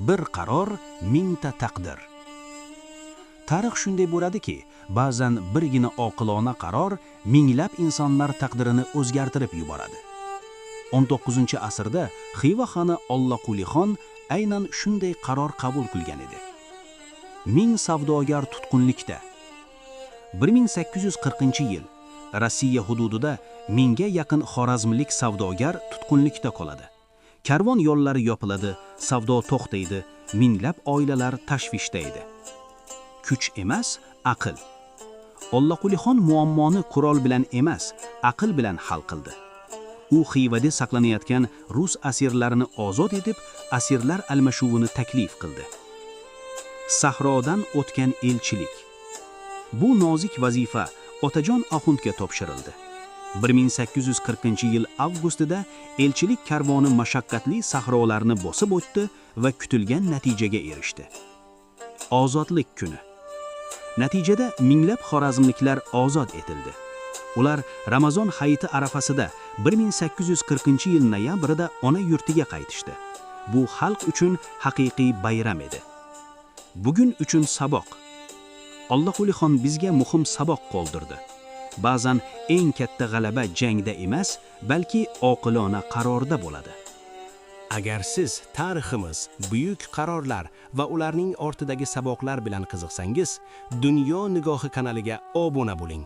bir qaror, mingta taqdir. Tarix shunday bo'ladiki, ba'zan birgina oqilona qaror minglab insonlar taqdirini o'zgartirib yuboradi. 19-asrda Xiva xoni Ollaqulixon aynan shunday qaror qabul qilgan edi. 1000 savdogar tutqunlikda. 1840-yil Rossiya hududida 1000 ga yaqin xorazmlik savdogar tutqunlikda qoladi. Karvon yo'llari yopiladi, savdo to'xtaydi, minglab oilalar tashvishda edi. Kuch emas, aql. Ollaqulixon muammoni qurol bilan emas, aql bilan hal qildi. U Xivada saqlanayotgan rus asirlarini ozod etib, asirlar almashuvini taklif qildi. Sahrodan o'tgan elchilik. Bu nozik vazifa Otajon Axundga topshirildi. 1840-yil avgustida elchilik karvoni mashaqqatli sahrolarni bosib o'tdi va kutilgan natijaga erishdi. Ozodlik kuni. Natijada minglab xorazmliklar ozod etildi. Ular Ramazon hayiti arafasida 1840-yil noyabrida ona yurtiga qaytishdi. Bu xalq uchun haqiqiy bayram edi. Bugun uchun saboq. Ollaqulixon bizga muhim saboq qoldirdi. Ba'zan eng katta g'alaba jangda emas, balki oqilona qarorda bo'ladi. Agar siz tariximiz, buyuk qarorlar va ularning ortidagi saboqlar bilan qiziqsangiz, Dunyo nigohi kanaliga obuna bo'ling.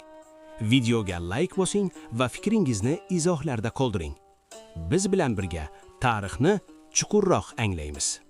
Videoga like bosing va fikringizni izohlarda qoldiring. Biz bilan birga tarixni chuqurroq anglaymiz.